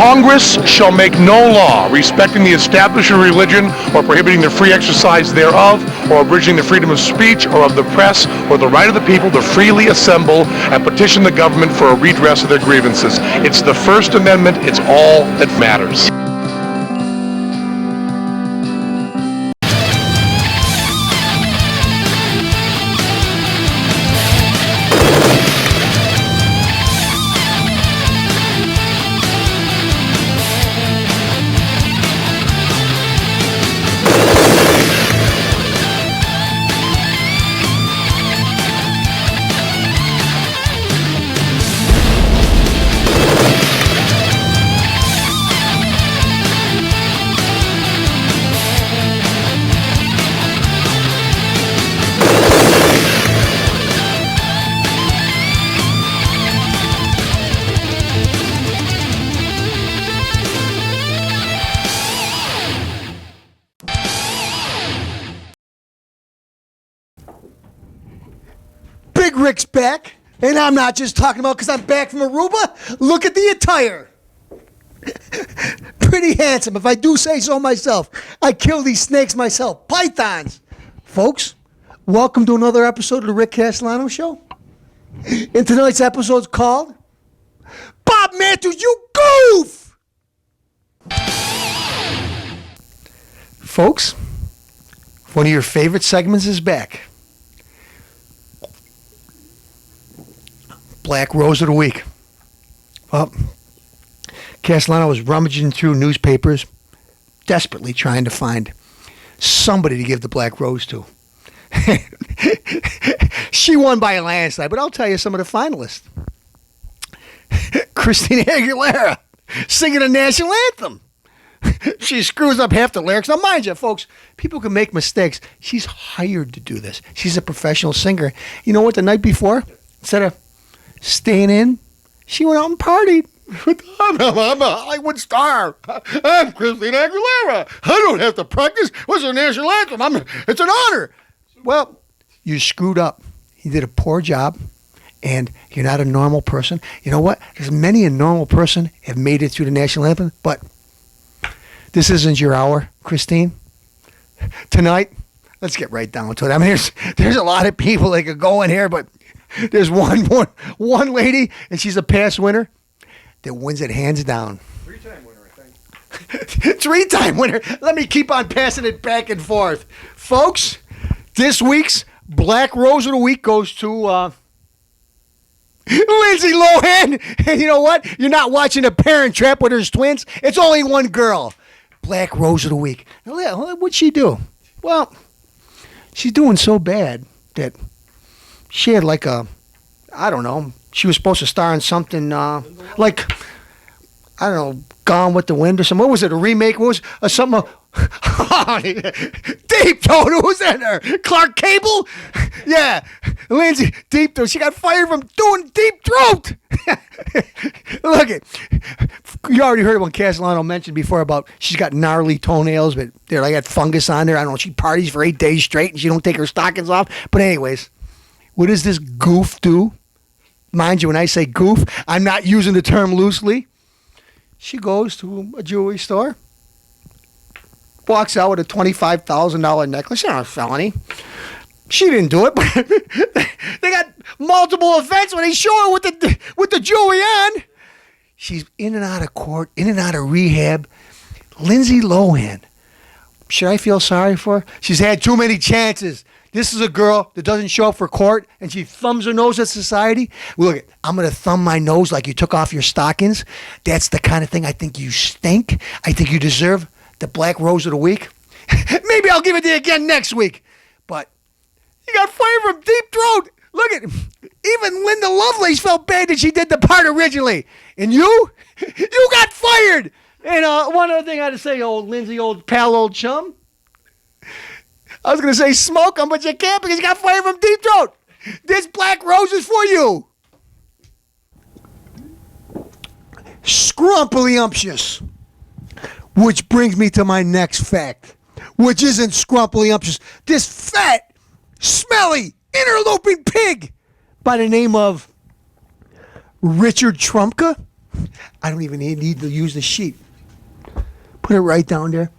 Congress shall make no law respecting the establishment of religion or prohibiting the free exercise thereof or abridging the freedom of speech or of the press or the right of the people to freely assemble and petition the government for a redress of their grievances. It's the First Amendment. It's all that matters. Big Rick's back, and I'm not just talking about because I'm back from Aruba. Look at the attire. Pretty handsome, if I do say so myself. I kill these snakes myself. Pythons. Folks, welcome to another episode of the Rick Castellano Show. And tonight's episode's called Bob Matthews You Goof! Folks, one of your favorite segments is back. Black Rose of the Week. Well, Castellano was rummaging through newspapers, desperately trying to find somebody to give the Black Rose to. She won by a landslide, but I'll tell you some of the finalists. Christina Aguilera, singing a national anthem. She screws up half the lyrics. Now, mind you, folks, people can make mistakes. She's hired to do this. She's a professional singer. You know what? The night before, instead of staying in, she went out and partied. I'm a Hollywood star. I'm Christina Aguilera. I don't have to practice. What's the national anthem? It's an honor. Well, you screwed up. You did a poor job, and you're not a normal person. You know what? There's many a normal person have made it through the national anthem, but this isn't your hour, Christine. Tonight, let's get right down to it. I mean, there's a lot of people that could go in here, but there's one lady, and she's a past winner that wins it hands down. Three-time winner, I think. Three-time winner. Let me keep on passing it back and forth. Folks, this week's Black Rose of the Week goes to Lindsay Lohan. And you know what? You're not watching a Parent Trap with her twins. It's only one girl. Black Rose of the Week. Now, what'd she do? Well, she's doing so bad that she had like a, I don't know, she was supposed to star in something like, I don't know, Gone with the Wind or something. What was it, a remake? What was something? Deep Throat, who was in there? Clark Cable? Yeah, Lindsay, Deep Throat. She got fired from doing Deep Throat. Look it. You already heard what Castellano mentioned before about she's got gnarly toenails, but they're like got fungus on there. I don't know. She parties for 8 days straight and she don't take her stockings off. But anyways, what does this goof do? Mind you, when I say goof, I'm not using the term loosely. She goes to a jewelry store, walks out with a $25,000 necklace. It's not a felony. She didn't do it, but they got multiple offense when they show her with the jewelry on. She's in and out of court, in and out of rehab. Lindsay Lohan. Should I feel sorry for her? She's had too many chances. This is a girl that doesn't show up for court, and she thumbs her nose at society. Look, I'm going to thumb my nose like you took off your stockings. That's the kind of thing I think you stink. I think you deserve the Black Rose of the Week. Maybe I'll give it to you again next week. But you got fired from Deep Throat. Look at even Linda Lovelace felt bad that she did the part originally. And you got fired. And one other thing I had to say, old Lindsay, old pal, old chum. I was going to say smoke them, but you can't because you got fired from Deep Throat. This Black Rose is for you. Scrumptious. Which brings me to my next fact, which isn't scrumptious. This fat, smelly, interloping pig by the name of Richard Trumka. I don't even need to use the sheet. Put it right down there.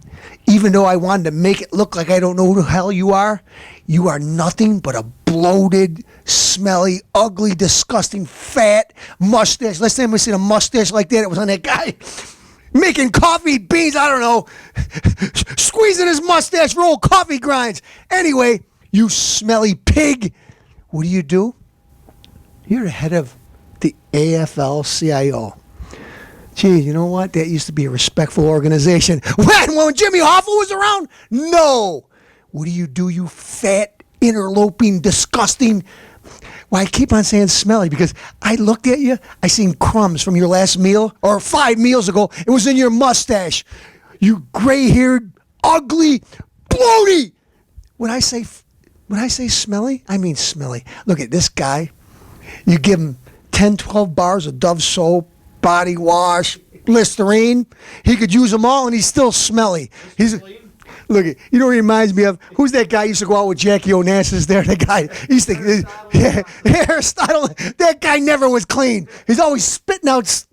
Even though I wanted to make it look like I don't know who the hell you are nothing but a bloated, smelly, ugly, disgusting, fat mustache. Last time I seen a mustache like that, it was on that guy making coffee beans, I don't know, squeezing his mustache for old coffee grinds. Anyway, you smelly pig, what do? You're the head of the AFL-CIO. Gee, you know what? That used to be a respectful organization. When Jimmy Hoffa was around? No. What do, you fat, interloping, disgusting... Well, I keep on saying smelly because I looked at you, I seen crumbs from your last meal, or 5 meals ago. It was in your mustache. You gray-haired, ugly, bloaty. When I say smelly, I mean smelly. Look at this guy. You give him 10, 12 bars of Dove soap, body wash, Listerine. He could use them all, and he's still smelly. Look, you know what he reminds me of? Who's that guy who used to go out with Jackie Onassis there? The guy, Aristotle. That guy never was clean. He's always spitting out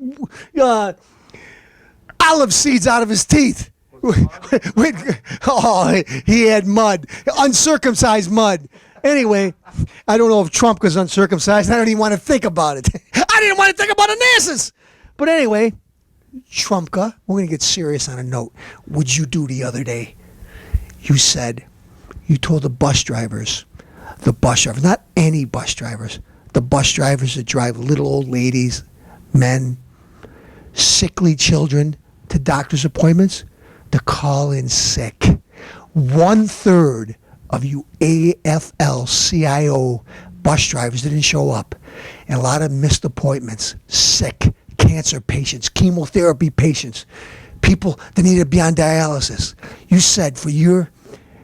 olive seeds out of his teeth. Oh, he had mud, uncircumcised mud. Anyway, I don't know if Trump was uncircumcised. I don't even want to think about it. I didn't want to think about Onassis. But anyway, Trumpka, we're going to get serious on a note. What'd you do the other day? You told the bus drivers, not any bus drivers, the bus drivers that drive little old ladies, men, sickly children to doctor's appointments, to call in sick. 1/3 of you AFL-CIO bus drivers didn't show up. And a lot of missed appointments, sick, cancer patients, chemotherapy patients, people that need to be on dialysis. You said for your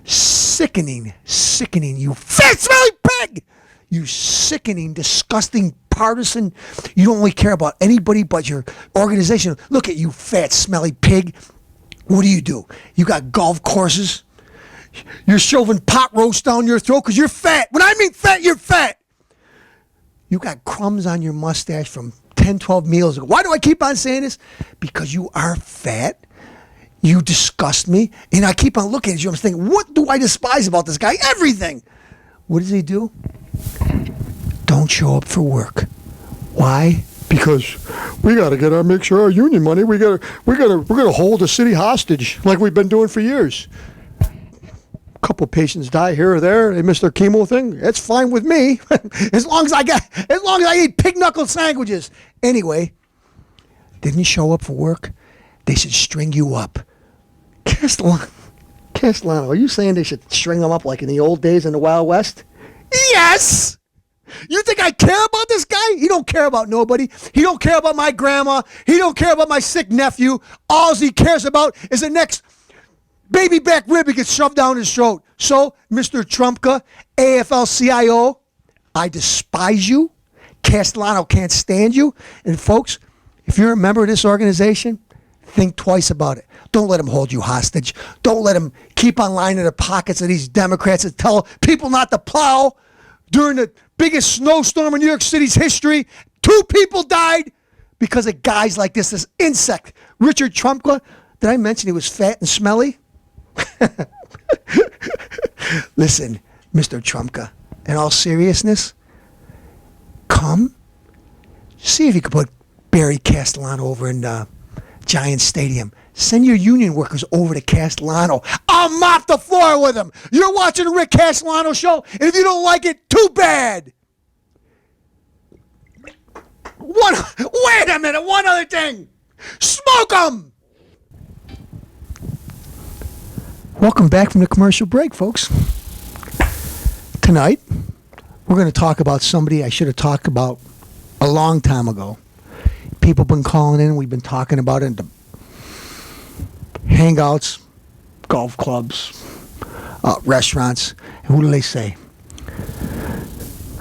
sickening, you fat, smelly pig! You sickening, disgusting, partisan, you don't really care about anybody but your organization. Look at you, fat, smelly pig. What do? You got golf courses. You're shoving pot roast down your throat because you're fat. When I mean fat, you're fat. You got crumbs on your mustache from 10, 12 meals ago. Why do I keep on saying this? Because you are fat. You disgust me. And I keep on looking at you. I'm thinking, what do I despise about this guy? Everything. What does he do? Don't show up for work. Why? Because we got to make sure our union money. We're gonna hold the city hostage like we've been doing for years. A couple patients die here or there. They miss their chemo thing. That's fine with me, as long as I eat pig knuckle sandwiches. Anyway, didn't show up for work. They should string you up. Castellano, are you saying they should string them up like in the old days in the Wild West? Yes! You think I care about this guy? He don't care about nobody. He don't care about my grandma. He don't care about my sick nephew. All he cares about is the next baby back rib he gets shoved down his throat. So, Mr. Trumpka, AFL-CIO, I despise you. Castellano can't stand you. And folks, if you're a member of this organization, think twice about it. Don't let him hold you hostage. Don't let him keep on lining the pockets of these Democrats that tell people not to plow. During the biggest snowstorm in New York City's history, 2 people died because of guys like this insect. Richard Trumpka, did I mention he was fat and smelly? Listen, Mr. Trumpka, in all seriousness, come see if you could put Barry Castellano over in Giant Stadium. Send your union workers over to Castellano. I'll mop the floor with them. You're watching the Rick Castellano show, and if you don't like it, too bad. Wait a minute, one other thing. Smoke them! Welcome back from the commercial break, folks. Tonight, we're going to talk about somebody I should have talked about a long time ago. People have been calling in. We've been talking about it in the hangouts, golf clubs, restaurants. And who do they say?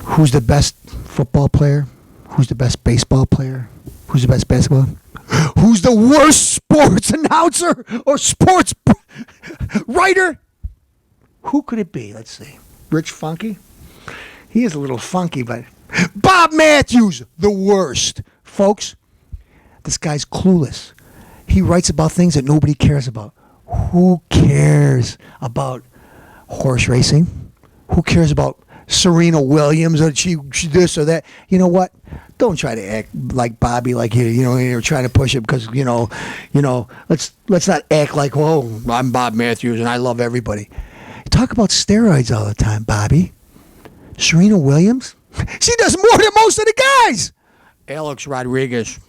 Who's the best football player? Who's the best baseball player? Who's the best basketball? Who's the worst sports announcer or sports writer? Who could it be? Let's see. Rich Funky? He is a little funky, but Bob Matthews, the worst. Folks, This guy's clueless. He writes about things that nobody cares about. Who cares about horse racing? Who cares about Serena Williams or she this or that? You know what? Don't try to act like Bobby, like you're trying to push it because let's not act like, whoa, I'm Bob Matthews and I love everybody. Talk about steroids all the time, Bobby. Serena Williams, she does more than most of the guys. Alex Rodriguez,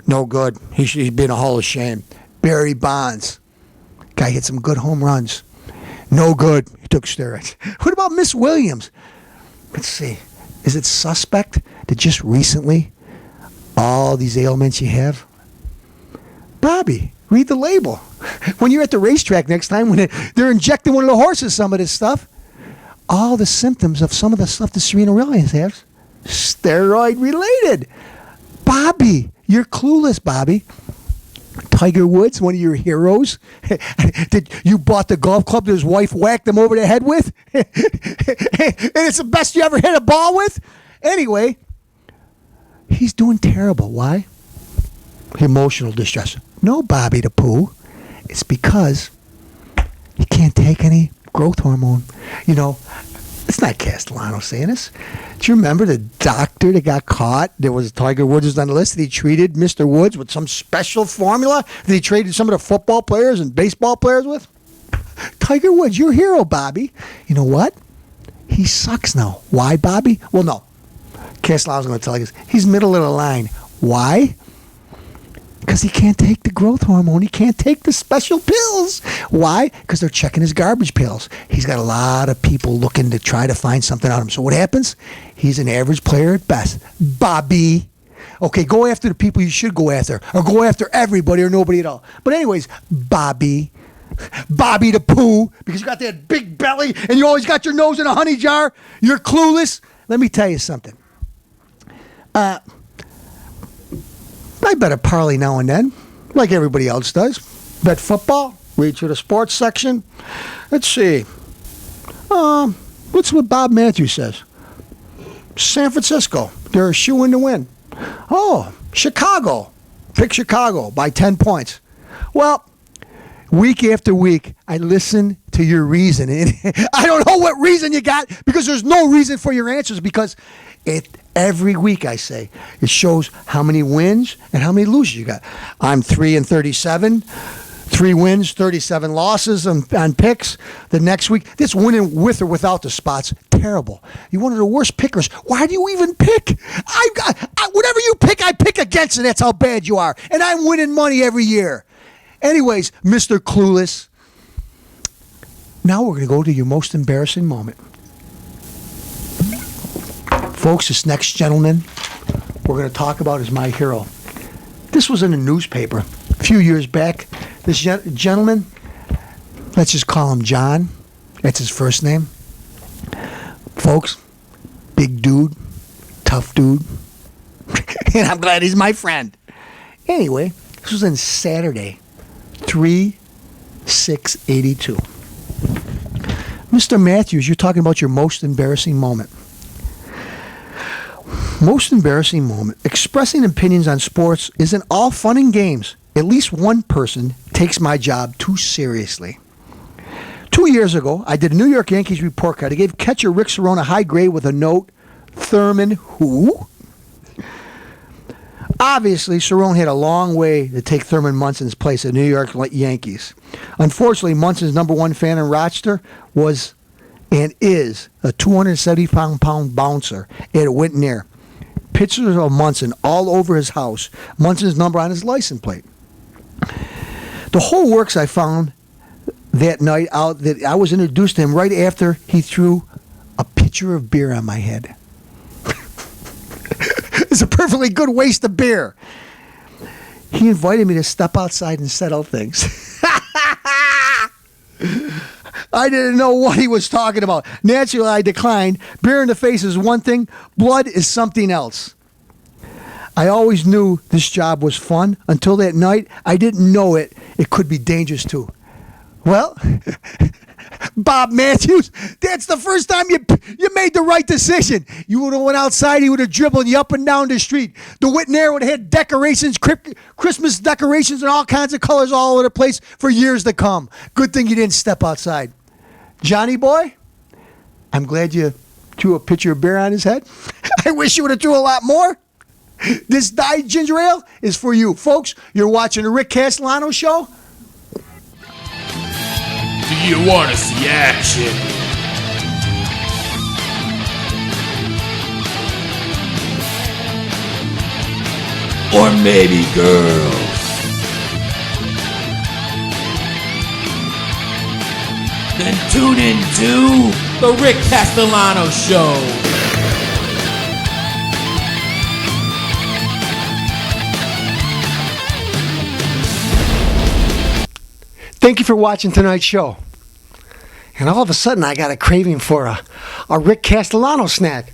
no good. He's been a Hall of Shame. Barry Bonds, guy hit some good home runs. No good. He took steroids. What about Miss Williams? Let's see. Is it suspect that just recently all these ailments you have? Bobby, read the label. When you're at the racetrack next time, when they're injecting one of the horses some of this stuff, all the symptoms of some of the stuff that Serena Williams has, steroid related. Bobby, you're clueless, Bobby. Tiger Woods, one of your heroes, that you bought the golf club that his wife whacked him over the head with, and it's the best you ever hit a ball with. Anyway, he's doing terrible. Why? Emotional distress. No, Bobby the Pooh. It's because he can't take any growth hormone. It's not Castellano saying this. Do you remember the doctor that got caught? There was Tiger Woods was on the list that he treated Mr. Woods with some special formula that he traded some of the football players and baseball players with? Tiger Woods, your hero, Bobby. You know what? He sucks now. Why, Bobby? Well, no. Castellano's going to tell you this. He's middle of the line. Why? Because he can't take the growth hormone. He can't take the special pills. Why? Because they're checking his garbage pills. He's got a lot of people looking to try to find something out of him. So what happens? He's an average player at best. Bobby. Okay, go after the people you should go after. Or go after everybody or nobody at all. But anyways, Bobby. Bobby the Pooh. Because you got that big belly and you always got your nose in a honey jar. You're clueless. Let me tell you something. I bet a parlay now and then, like everybody else does. Bet football, read through the sports section. Let's see. What's what Bob Matthews says? San Francisco, they're a shoo-in to win. Oh, Chicago. Pick Chicago by 10 points. Well, week after week, I listen to your reason. I don't know what reason you got because there's no reason for your answers because every week I say it shows how many wins and how many losses you got. I'm 3-37, 3 wins, 37 losses on picks. The next week, this winning with or without the spots, terrible. You're one of the worst pickers. Why do you even pick? Whatever you pick, I pick against it. That's how bad you are. And I'm winning money every year. Anyways, Mr. Clueless, now we're going to go to your most embarrassing moment. Folks, this next gentleman we're going to talk about is my hero. This was in a newspaper a few years back. This gentleman, let's just call him John. That's his first name. Folks, big dude, tough dude. And I'm glad he's my friend. Anyway, this was on Saturday, 3/6/82. Mr. Matthews, you're talking about your most embarrassing moment. Most embarrassing moment. Expressing opinions on sports isn't all fun and games. At least one person takes my job too seriously. 2 years ago, I did a New York Yankees report card. I gave catcher Rick Cerone a high grade with a note, Thurman who? Obviously, Cerone had a long way to take Thurman Munson's place at New York Yankees. Unfortunately, Munson's number one fan in Rochester was and is a 270-pound bouncer. It went near. Pictures of Munson all over his house. Munson's number on his license plate. The whole works I found that night out that I was introduced to him right after he threw a pitcher of beer on my head. It's a perfectly good waste of beer. He invited me to step outside and settle things. I didn't know what he was talking about. Naturally, I declined. Beer in the face is one thing. Blood is something else. I always knew this job was fun. Until that night, I didn't know it. It could be dangerous too. Well, Bob Matthews. That's the first time you made the right decision. You would have went outside, he would have dribbled you up and down the street. The Whitney would have had decorations, Christmas decorations and all kinds of colors all over the place for years to come. Good thing you didn't step outside. Johnny boy, I'm glad you threw a pitcher of beer on his head. I wish you would have threw a lot more. This dyed ginger ale is for you. Folks, you're watching the Rick Castellano Show. Do you want to see action? Or maybe girls? Then tune in to the Rick Castellano Show. Thank you for watching tonight's show. And all of a sudden, I got a craving for a Rick Castellano snack.